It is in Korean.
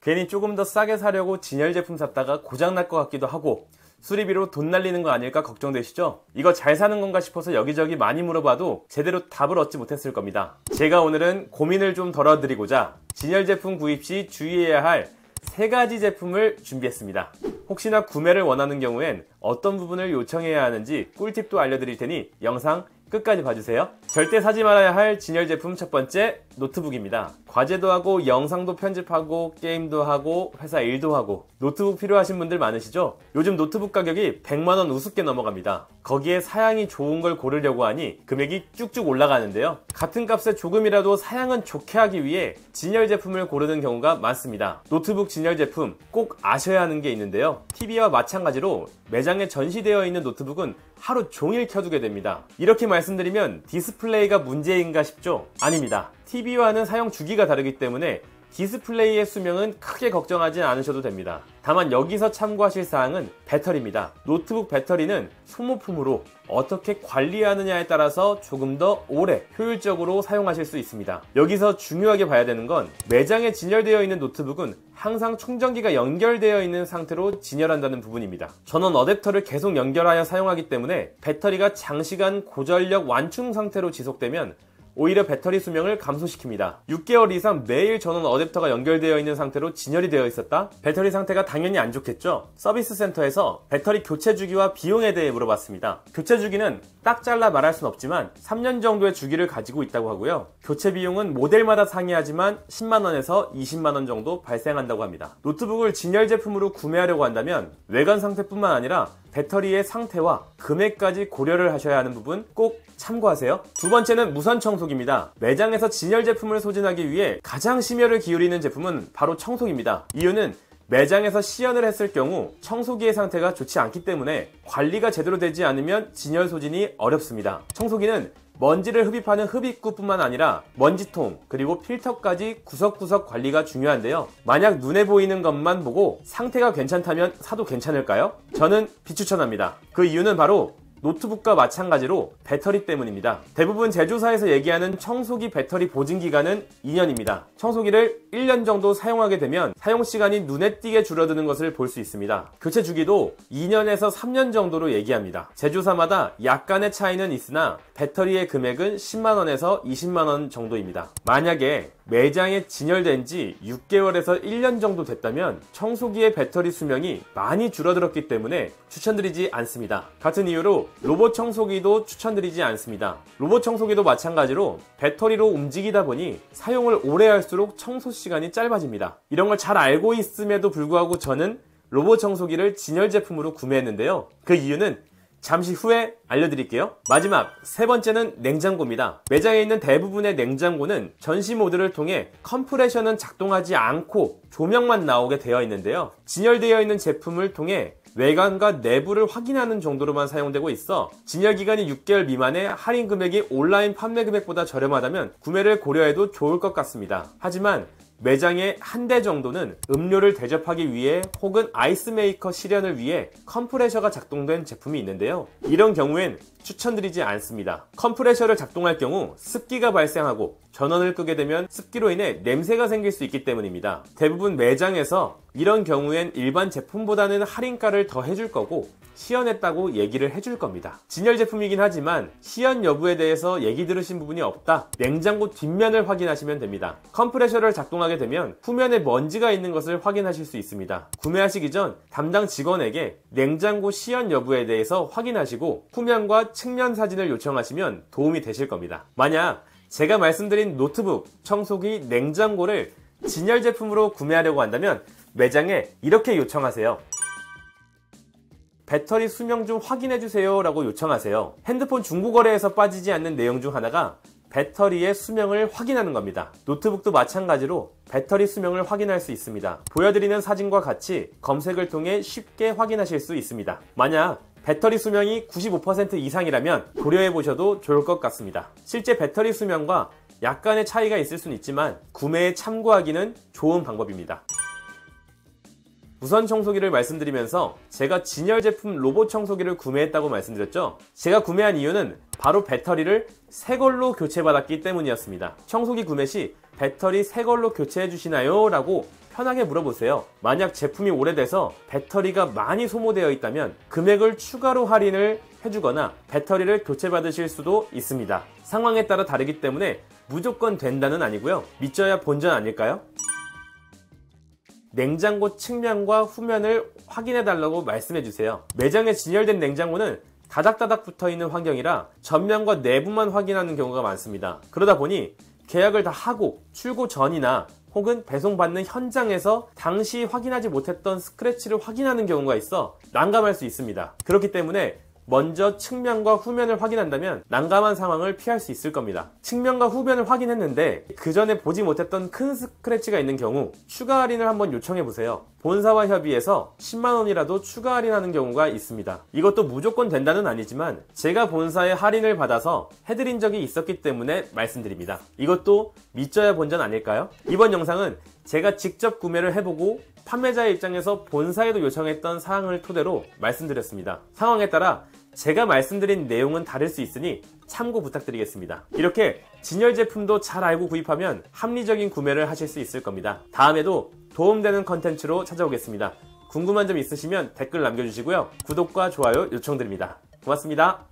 괜히 조금 더 싸게 사려고 진열 제품 샀다가 고장날 것 같기도 하고 수리비로 돈 날리는 거 아닐까 걱정되시죠? 이거 잘 사는 건가 싶어서 여기저기 많이 물어봐도 제대로 답을 얻지 못했을 겁니다. 제가 오늘은 고민을 좀 덜어드리고자 진열 제품 구입 시 주의해야 할 3가지 제품을 준비했습니다. 혹시나 구매를 원하는 경우엔 어떤 부분을 요청해야 하는지 꿀팁도 알려드릴 테니 영상 끝까지 봐주세요. 절대 사지 말아야 할 진열 제품 첫 번째, 노트북입니다. 과제도 하고 영상도 편집하고 게임도 하고 회사 일도 하고 노트북 필요하신 분들 많으시죠? 요즘 노트북 가격이 100만원 우습게 넘어갑니다. 거기에 사양이 좋은 걸 고르려고 하니 금액이 쭉쭉 올라가는데요. 같은 값에 조금이라도 사양은 좋게 하기 위해 진열 제품을 고르는 경우가 많습니다. 노트북 진열 제품 꼭 아셔야 하는 게 있는데요. TV와 마찬가지로 매장에 전시되어 있는 노트북은 하루 종일 켜두게 됩니다. 이렇게 말씀드리면 디스플레이가 문제인가 싶죠? 아닙니다. TV와는 사용 주기가 다르기 때문에 디스플레이의 수명은 크게 걱정하지 않으셔도 됩니다. 다만 여기서 참고하실 사항은 배터리입니다. 노트북 배터리는 소모품으로 어떻게 관리하느냐에 따라서 조금 더 오래 효율적으로 사용하실 수 있습니다. 여기서 중요하게 봐야 되는 건 매장에 진열되어 있는 노트북은 항상 충전기가 연결되어 있는 상태로 진열한다는 부분입니다. 전원 어댑터를 계속 연결하여 사용하기 때문에 배터리가 장시간 고전력 완충 상태로 지속되면 오히려 배터리 수명을 감소시킵니다. 6개월 이상 매일 전원 어댑터가 연결되어 있는 상태로 진열이 되어 있었다? 배터리 상태가 당연히 안 좋겠죠? 서비스 센터에서 배터리 교체 주기와 비용에 대해 물어봤습니다. 교체 주기는 딱 잘라 말할 순 없지만 3년 정도의 주기를 가지고 있다고 하고요. 교체 비용은 모델마다 상이하지만 10만원에서 20만원 정도 발생한다고 합니다. 노트북을 진열 제품으로 구매하려고 한다면 외관 상태뿐만 아니라 배터리의 상태와 금액까지 고려를 하셔야 하는 부분 꼭 참고하세요. 두 번째는 무선 청소기입니다. 매장에서 진열 제품을 소진하기 위해 가장 심혈을 기울이는 제품은 바로 청소기입니다. 이유는 매장에서 시연을 했을 경우 청소기의 상태가 좋지 않기 때문에 관리가 제대로 되지 않으면 진열 소진이 어렵습니다. 청소기는 먼지를 흡입하는 흡입구뿐만 아니라 먼지통 그리고 필터까지 구석구석 관리가 중요한데요. 만약 눈에 보이는 것만 보고 상태가 괜찮다면 사도 괜찮을까요? 저는 비추천합니다. 그 이유는 바로 노트북과 마찬가지로 배터리 때문입니다. 대부분 제조사에서 얘기하는 청소기 배터리 보증 기간은 2년입니다. 청소기를 1년 정도 사용하게 되면 사용시간이 눈에 띄게 줄어드는 것을 볼 수 있습니다. 교체 주기도 2년에서 3년 정도로 얘기합니다. 제조사마다 약간의 차이는 있으나 배터리의 금액은 10만원에서 20만원 정도입니다. 만약에 매장에 진열된 지 6개월에서 1년 정도 됐다면 청소기의 배터리 수명이 많이 줄어들었기 때문에 추천드리지 않습니다. 같은 이유로 로봇 청소기도 추천드리지 않습니다. 로봇 청소기도 마찬가지로 배터리로 움직이다 보니 사용을 오래 할수록 청소 시간이 짧아집니다. 이런 걸 잘 알고 있음에도 불구하고 저는 로봇 청소기를 진열 제품으로 구매했는데요. 그 이유는 잠시 후에 알려드릴게요. 마지막 세 번째는 냉장고입니다. 매장에 있는 대부분의 냉장고는 전시 모드를 통해 컴프레셔는 작동하지 않고 조명만 나오게 되어 있는데요. 진열되어 있는 제품을 통해 외관과 내부를 확인하는 정도로만 사용되고 있어 진열 기간이 6개월 미만의 할인 금액이 온라인 판매 금액보다 저렴하다면 구매를 고려해도 좋을 것 같습니다. 하지만 매장에 한 대 정도는 음료를 대접하기 위해 혹은 아이스메이커 실현을 위해 컴프레셔가 작동된 제품이 있는데요. 이런 경우엔 추천드리지 않습니다. 컴프레셔를 작동할 경우 습기가 발생하고 전원을 끄게 되면 습기로 인해 냄새가 생길 수 있기 때문입니다. 대부분 매장에서 이런 경우엔 일반 제품보다는 할인가를 더 해줄 거고 시연했다고 얘기를 해줄 겁니다. 진열 제품이긴 하지만 시연 여부에 대해서 얘기 들으신 부분이 없다? 냉장고 뒷면을 확인하시면 됩니다. 컴프레셔를 작동하게 되면 후면에 먼지가 있는 것을 확인하실 수 있습니다. 구매하시기 전 담당 직원에게 냉장고 시연 여부에 대해서 확인하시고 후면과 측면 사진을 요청하시면 도움이 되실 겁니다. 만약 제가 말씀드린 노트북, 청소기, 냉장고를 진열 제품으로 구매하려고 한다면 매장에 이렇게 요청하세요. 배터리 수명 좀 확인해주세요 라고 요청하세요. 핸드폰 중고거래에서 빠지지 않는 내용 중 하나가 배터리의 수명을 확인하는 겁니다. 노트북도 마찬가지로 배터리 수명을 확인할 수 있습니다. 보여드리는 사진과 같이 검색을 통해 쉽게 확인하실 수 있습니다. 만약 배터리 수명이 95% 이상이라면 고려해보셔도 좋을 것 같습니다. 실제 배터리 수명과 약간의 차이가 있을 수는 있지만 구매에 참고하기는 좋은 방법입니다. 무선 청소기를 말씀드리면서 제가 진열 제품 로봇 청소기를 구매했다고 말씀드렸죠. 제가 구매한 이유는 바로 배터리를 새 걸로 교체받았기 때문이었습니다. 청소기 구매 시 배터리 새 걸로 교체해 주시나요? 라고 편하게 물어보세요. 만약 제품이 오래돼서 배터리가 많이 소모되어 있다면 금액을 추가로 할인을 해주거나 배터리를 교체받으실 수도 있습니다. 상황에 따라 다르기 때문에 무조건 된다는 아니고요. 믿져야 본전 아닐까요? 냉장고 측면과 후면을 확인해 달라고 말씀해 주세요. 매장에 진열된 냉장고는 다닥다닥 붙어있는 환경이라 전면과 내부만 확인하는 경우가 많습니다. 그러다 보니 계약을 다 하고 출고 전이나 혹은 배송받는 현장에서 당시 확인하지 못했던 스크래치를 확인하는 경우가 있어 난감할 수 있습니다. 그렇기 때문에 먼저 측면과 후면을 확인한다면 난감한 상황을 피할 수 있을 겁니다. 측면과 후면을 확인했는데 그 전에 보지 못했던 큰 스크래치가 있는 경우 추가 할인을 한번 요청해 보세요. 본사와 협의해서 10만원이라도 추가 할인하는 경우가 있습니다. 이것도 무조건 된다는 아니지만 제가 본사에 할인을 받아서 해드린 적이 있었기 때문에 말씀드립니다. 이것도 믿져야 본전 아닐까요? 이번 영상은 제가 직접 구매를 해보고 판매자의 입장에서 본사에도 요청했던 사항을 토대로 말씀드렸습니다. 상황에 따라 제가 말씀드린 내용은 다를 수 있으니 참고 부탁드리겠습니다. 이렇게 진열 제품도 잘 알고 구입하면 합리적인 구매를 하실 수 있을 겁니다. 다음에도 도움되는 컨텐츠로 찾아오겠습니다. 궁금한 점 있으시면 댓글 남겨주시고요. 구독과 좋아요 요청드립니다. 고맙습니다.